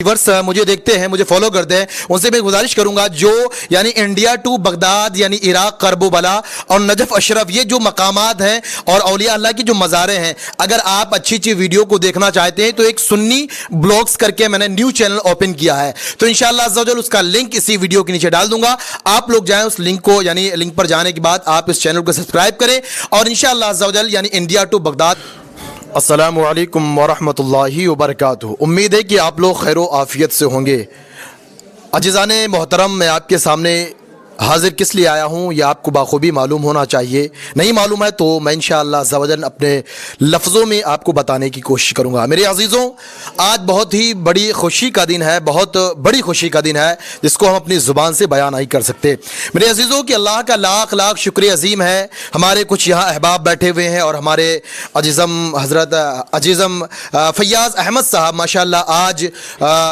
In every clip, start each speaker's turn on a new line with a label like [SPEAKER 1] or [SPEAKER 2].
[SPEAKER 1] Viewers मुझे देखते हैं, मुझे फॉलो करते हैं, उनसे मैं गुजारिश करूंगा जो यानी इंडिया टू बगदाद यानी इराक करबला और नजफ अशरफ ये जो मकामात हैं और औलिया अल्लाह की जो मज़ारें हैं, अगर आप अच्छी अच्छी वीडियो को देखना चाहते हैं तो एक सुन्नी ब्लॉग्स करके मैंने न्यू चैनल ओपन किया है, तो इंशाअल्लाह अज़्ज़ा वजल उसका लिंक इसी वीडियो के नीचे डाल दूंगा। आप लोग जाएं उस लिंक को, यानी लिंक पर जाने के बाद आप इस चैनल को सब्सक्राइब करें और इंशाअल्लाह अज़्ज़ा वजल यानी इंडिया टू बगदाद। अस्सलामु अलैकुम वरहमतुल्लाहि वबरकातुहू। उम्मीद है कि आप लोग खैर आफ़ियत से होंगे। अज़ीज़ाने मोहतरम, मैं आपके सामने हाज़िर किस लिए आया हूँ यह आपको बाखूबी मालूम होना चाहिए। नहीं मालूम है तो मैं इंशाअल्लाह अज़्ज़ा वजल अपने लफ्ज़ों में आपको बताने की कोशिश करूँगा। मेरे अज़ीज़ों, आज बहुत ही बड़ी खुशी का दिन है, बहुत बड़ी खुशी का दिन है जिसको हम अपनी ज़ुबान से बयान नहीं कर सकते। मेरे अज़ीज़ों कि अल्लाह का लाख लाख शुक्र अज़ीम है, हमारे कुछ यहाँ अहबाब बैठे हुए हैं और हमारे अजीज़म हज़रत अजीज़म फ़याज़ अहमद साहब माशाअल्लाह आज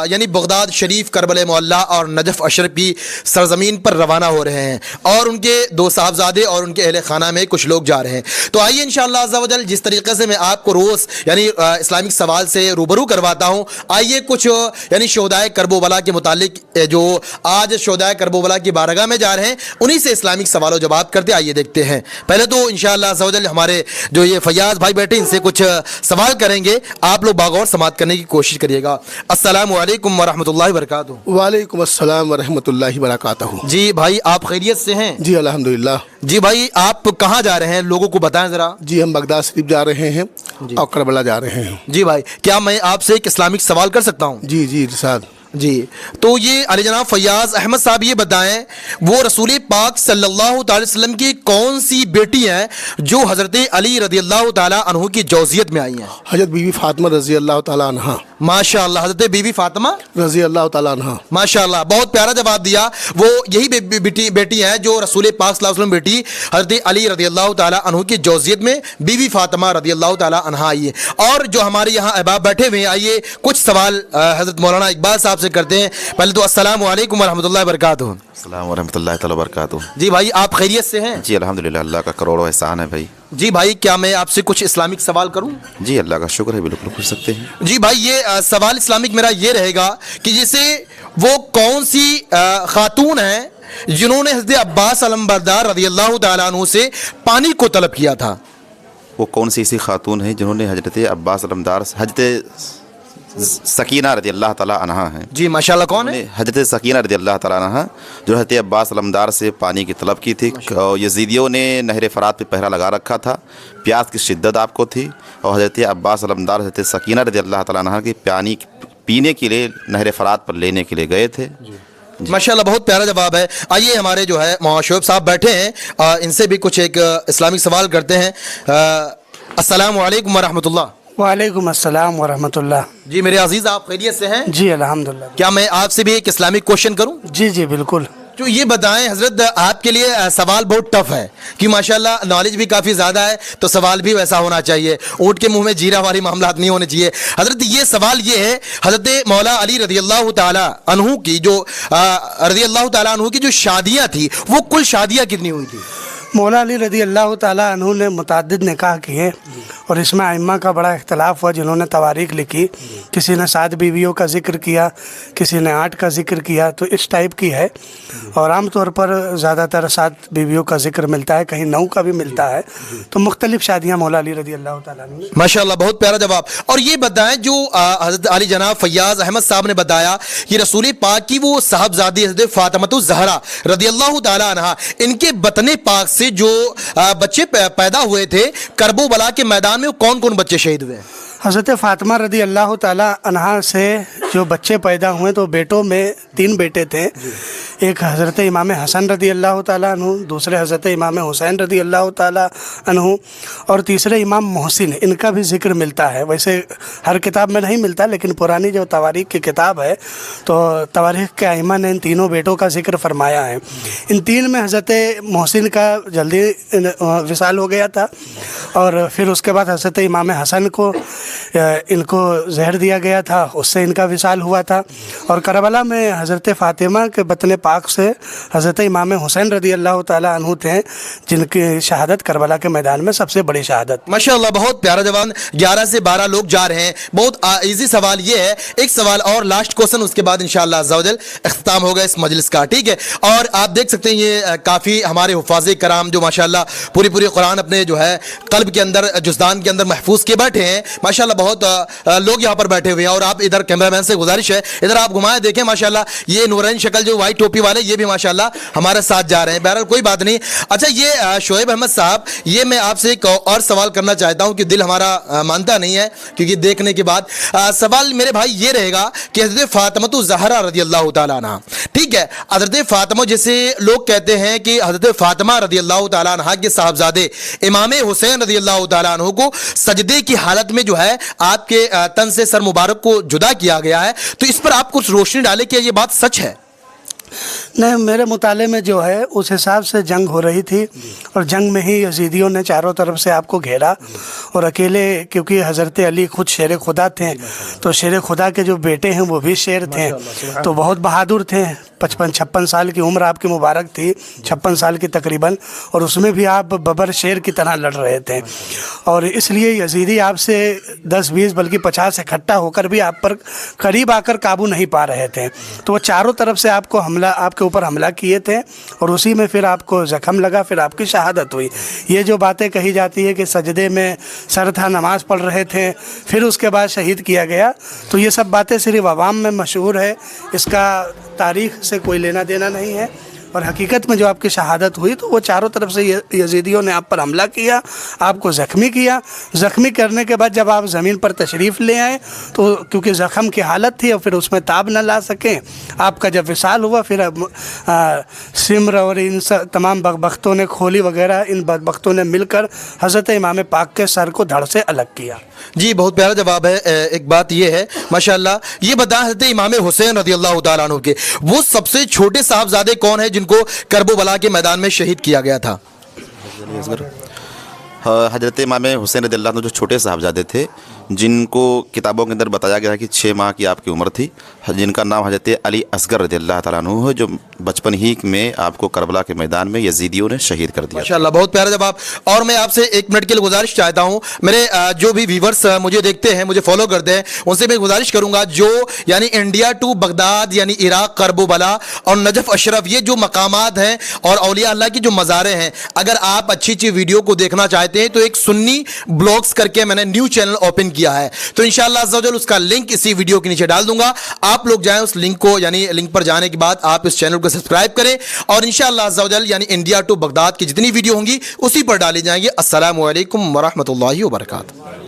[SPEAKER 1] यानी बगदाद शरीफ, करबला मोहल्ला और नजफ़ अशरफ की सरज़मीन पर रवाना हो रहे हैं और उनके दो साहबजादे और उनके अहले खाना में कुछ लोग जा रहे हैं। तो आइए इंशाअल्लाह अज़्ज़ा वजल जिस तरीके से मैं आपको रोज़ यानी इस्लामिक सवाल से रूबरू करवाता हूँ, आइए कुछ यानी शोहदाए करबला के मुतालिक जो आज शोहदाए करबला की बारगाह में जा रहे हैं उन्हीं से इस्लामिक सवाल और जवाब करते आइए देखते हैं। पहले तो इंशाअल्लाह अज़्ज़ा वजल हमारे जो ये फ़याज़ भाई बैठे इनसे कुछ सवाल करेंगे, आप लोग बागौर समाअत करने की कोशिश करिएगा। अस्सलामु अलैकुम वरहमतुल्लाहि वबरकातुहू।
[SPEAKER 2] वालेकुम अस्सलाम वरहमतुल्लाहि वबरकातुहू।
[SPEAKER 1] जी भाई, आप खैरियत से हैं?
[SPEAKER 2] जी अल्हम्दुलिल्लाह।
[SPEAKER 1] जी भाई, आप कहाँ जा रहे हैं, लोगों को बताएं ज़रा।
[SPEAKER 2] जी हम बगदाद शरीफ जा रहे हैं और करबला जा रहे हैं।
[SPEAKER 1] जी भाई, क्या मैं आपसे एक इस्लामिक सवाल कर सकता हूँ?
[SPEAKER 2] जी जी इरशाद।
[SPEAKER 1] जी, तो ये अली जनाब फ़याज़ अहमद साहब ये बताएं, वो रसूल पाक सल्लल्लाहु अलैहि वसल्लम की कौन सी बेटी हैं जो हज़रत अली रज़ियल्लाहु ताला अन्हु की जौज़ियत में आई हैं?
[SPEAKER 2] हज़रत बीवी फ़ातिमा रज़ी अल्लाह ताला अन्हा।
[SPEAKER 1] माशाअल्लाह, हज़रत बीवी फ़ातिमा
[SPEAKER 2] रज़ी अल्लाह ताला अन्हा।
[SPEAKER 1] माशाअल्लाह, बहुत प्यारा जवाब दिया। वो यही बेटी हैं जो रसूल पाक सल्लल्लाहु अलैहि वसल्लम बेटी हज़रत अली रज़ियल्लाहु ताला अन्हु की जौज़ियत में बीवी फ़ातिमा रज़ियल्लाहु ताला अन्हा आई है। और जो हमारे यहाँ अहबाब बैठे हुए हैं, आइए कुछ सवाल हज़रत मौलाना इकबाल साहब से करते हैं। पहले तो अस्सलामु अलैकुम वरहमतुल्लाहि वबरकातुहू।
[SPEAKER 3] अस्सलाम वरहमतुल्लाहि तआला वबरकातुहू।
[SPEAKER 1] जी भाई, आप खैरियत से हैं?
[SPEAKER 3] जी अल्हम्दुलिल्लाह, अल्लाह का करोड़ों एहसान है भाई।
[SPEAKER 1] जी भाई, क्या मैं आपसे कुछ इस्लामिक सवाल करूं?
[SPEAKER 3] जी अल्लाह का शुक्र है, बिल्कुल पूछ सकते हैं।
[SPEAKER 1] जी भाई, ये सवाल इस्लामिक मेरा ये रहेगा कि जैसे वो कौन सी खातून है जिन्होंने हज़रत अब्बास अलमबरदार रज़ियल्लाहु ताला अन्हु से पानी को तलब किया था?
[SPEAKER 3] वो कौन सी ऐसी खातून है जिन्होंने हजरत अब्बास अलमदार हजरत सकीना रज़ी अल्लाह ताला अन्हा हैं?
[SPEAKER 1] जी माशाल्लाह, कौन है?
[SPEAKER 3] हजरत सकीना रज़ी अल्लाह ताला अन्हा जो हजरत अब्बास अलमदार से पानी की तलब की थी। और यजीदियों ने नहर फ़रात पे पहरा लगा रखा था, प्यास की शिद्दत आपको थी और हजरत अब्बास अलमदार हजरत सकीना रज़ी अल्लाह ताला अन्हा की पानी पीने के लिए नहर फ़रात पर लेने के लिए गए थे।
[SPEAKER 1] माशाल्लाह, बहुत प्यारा जवाब है। आइए हमारे जो है शोएब साहब बैठे हैं, इनसे भी कुछ एक इस्लामिक सवाल करते हैं। अस्सलामु अलैकुम वरहमतुल्लाह।
[SPEAKER 4] वालेकुम अस्सलाम वरहमतुल्लाह।
[SPEAKER 1] जी मेरे अजीज़, आप खैरियत से हैं?
[SPEAKER 4] जी अल्हम्दुलिल्लाह।
[SPEAKER 1] क्या मैं आपसे भी एक इस्लामिक क्वेश्चन करूं?
[SPEAKER 4] जी जी बिल्कुल।
[SPEAKER 1] तो ये बताएं हज़रत, आपके लिए सवाल बहुत टफ है कि माशाल्लाह नॉलेज भी काफ़ी ज़्यादा है, तो सवाल भी वैसा होना चाहिए, ऊँट के मुंह में जीरा वाली मामलात नहीं होने चाहिए। हज़रत ये सवाल ये है, हज़रत मौला अली रज़ियल्लाहु ताला अन्हु की जो रज़ियल्लाहु ताला अन्हु की जो शादियाँ थी, वो कुल शादियाँ कितनी हुई थी?
[SPEAKER 4] मौला अली रज़ी अल्लाह ताला अन्हु ने मुतअद्दिद निकाह किए और इसमें अइम्मा का बड़ा इख्तलाफ हुआ जिन्होंने तवारीख लिखी। किसी ने 7 बीवियों का जिक्र किया, किसी ने 8 का जिक्र किया, तो इस टाइप की है। और आम तौर पर ज़्यादातर 7 बीवियों का जिक्र मिलता है, कहीं 9 का भी मिलता है। तो मुख्तलिफ शादियाँ मौला अली रज़ी अल्लाह ताला अन्हु ने।
[SPEAKER 1] माशाल्लाह, बहुत प्यारा जवाब। और ये बताएं जो हज़रत अली जनाब फ़याज़ अहमद साहब ने बताया कि रसूल पाक की वो साहबजादी हज़रत फ़ातिमा ज़हरा रज़ियल्लाहु ताला अन्हा, इनके बतने पाक से जो बच्चे पैदा हुए थे करबला के मैदान में, कौन कौन बच्चे शहीद हुए?
[SPEAKER 4] हज़रत फ़ातिमा रज़ी अल्लाह ताला अन्हा से जो बच्चे पैदा हुए तो बेटों में 3 बेटे थे। एक हज़रत इमाम हसन रज़ी अल्लाह ताला अन्हु, दूसरे हज़रत इमाम हुसैन रज़ी अल्लाह ताला अन्हु और तीसरे इमाम मोहसिन। इनका भी जिक्र मिलता है, वैसे हर किताब में नहीं मिलता, लेकिन पुरानी जो तवारीख की किताब है तो तवारीख के अइम्मा ने इन तीनों बेटों का जिक्र फरमाया है। इन 3 में हज़रत मोहसिन का जल्दी विसाल हो गया था और फिर उसके बाद हज़रत इमाम हसन को इनको जहर दिया गया था, उससे इनका विसाल हुआ था। और करबला में हज़रत फ़ातिमा के बतन पाक से हज़रत इमाम हुसैन रदी अल्लाह ताला अन्हु थे, जिनकी शहादत करबला के मैदान में सबसे बड़ी शहादत।
[SPEAKER 1] माशाअल्लाह, बहुत प्यारा जवान। 11 से 12 लोग जा रहे हैं। बहुत इजी सवाल ये है, एक सवाल और लास्ट क्वेश्चन, उसके बाद इंशाअल्लाह अज़्ज़ा वजल इख्तिताम होगा इस मजलिस का, ठीक है। और आप देख सकते हैं ये काफ़ी हमारे हुफ़ाज़े कराम जो माशाअल्लाह पूरी कुरान अपने जो है कल्ब के अंदर, जुज़दान के अंदर महफूज के बैठे हैं माशाअल्लाह। बहुत लोग यहाँ पर बैठे हुए हैं। और आप इधर कैमरामैन से गुजारिश है, इधर आप घुमाएं, देखें माशाअल्लाह ये नूरानी शक्ल जो वाइट टोपी वाले, ये भी माशाअल्लाह हमारे साथ जा रहे हैं। बहरहाल कोई बात नहीं। अच्छा, ये शोएब अहमद साहब, ये मैं आपसे एक और सवाल करना चाहता हूँ कि दिल हमारा मानता नहीं है, क्योंकि देखने के बाद सवाल मेरे भाई ये रहेगा कि हज़रत फ़ातिमा ज़हरा रज़ी अल्लाह ताला अन्हा, ठीक है, हज़रत फ़ातिमा जैसे लोग कहते हैं कि हज़रत फ़ातिमा रज़ी अल्लाह ताला अन्हा के साहबजादे इमाम हुसैन रज़ी अल्लाह ताला अन्हु को सजदे की हालत में जो है आपके तन से सर मुबारक को जुदा किया गया है, तो इस पर आप कुछ रोशनी डालें कि ये बात सच है?
[SPEAKER 4] नहीं, मेरे मुताले में जो है उस हिसाब से जंग हो रही थी, और जंग में ही यजीदियों ने चारों तरफ से आपको घेरा, और अकेले, क्योंकि हज़रत अली खुद शेर खुदा थे, तो शेर खुदा के जो बेटे हैं वो भी शेर थे, तो बहुत बहादुर थे। 55-56 साल की उम्र आपकी मुबारक थी, 56 साल की तकरीबन, और उसमें भी आप बबर शेर की तरह लड़ रहे थे। और इसलिए यजीदी आपसे 10-20 बल्कि 50 इकट्ठा होकर भी आप पर करीब आकर काबू नहीं पा रहे थे, तो वो चारों तरफ से आपको आपके ऊपर हमला किए थे, और उसी में फिर आपको ज़ख्म लगा, फिर आपकी शहादत हुई। ये जो बातें कही जाती है कि सजदे में सर था, नमाज़ पढ़ रहे थे, फिर उसके बाद शहीद किया गया, तो ये सब बातें सिर्फ अवाम में मशहूर है, इसका तारीख़ से कोई लेना देना नहीं है। और हकीकत में जो आपकी शहादत हुई, तो वो चारों तरफ से यजीदियों ने आप पर हमला किया, आपको ज़ख्मी किया। ज़ख्मी करने के बाद जब आप ज़मीन पर तशरीफ़ ले आए, तो क्योंकि ज़ख्म की हालत थी और फिर उसमें ताब न ला सके, आपका जब विसाल हुआ, फिर सिमर और इन तमाम बख्तों ने, खोली वगैरह, इन बख्तों ने मिलकर हज़रत इमाम पाक के सर को धड़ से अलग किया।
[SPEAKER 1] जी, बहुत प्यारा जवाब है। एक बात ये है माशाअल्लाह, ये बताया हज़रत इमाम हुसैन रज़ी अल्लाह ताला अन्हु के वो सबसे छोटे साहबजादे कौन है जिनको करबला के मैदान में शहीद किया गया था?
[SPEAKER 3] हज़रत इमाम हुसैन रज़ी अल्लाह अन्हु जो छोटे साहबजादे थे, जिनको किताबों के अंदर बताया गया है कि 6 माह की आपकी उम्र थी, जिनका नाम हज़रत अली असगर रज़ी अल्लाह ताला अन्हु है, जो बचपन ही में आपको करबला के मैदान में यजीदियों ने शहीद कर दिया।
[SPEAKER 1] माशाअल्लाह, बहुत प्यारा जवाब। और मैं आपसे 1 मिनट के लिए गुजारिश चाहता हूँ, मेरे जो भी व्यूवर्स मुझे देखते हैं, मुझे फॉलो करते हैं, उनसे मैं गुजारिश करूँगा, जो यानी इंडिया टू बगदाद यानी इराक करबला और नजफ अशरफ, ये जो मकामात हैं और औलिया अल्लाह की जो मज़ारें हैं, अगर आप अच्छी अच्छी वीडियो को देखना चाहते हैं तो एक सुन्नी ब्लॉग्स करके मैंने न्यू चैनल ओपन किया है, तो इंशाअल्लाह अज़्ज़ा वजल उसका लिंक इसी वीडियो के नीचे डाल दूंगा। आप लोग जाएं उस लिंक को, यानी लिंक पर जाने के बाद आप इस चैनल को सब्सक्राइब करें, और इंशाअल्लाह अज़्ज़ा वजल यानी इंडिया टू बगदाद की जितनी वीडियो होंगी उसी पर डाली जाएंगी। अस्सलामु अलैकुम व रहमतुल्लाहि व बरकातहू।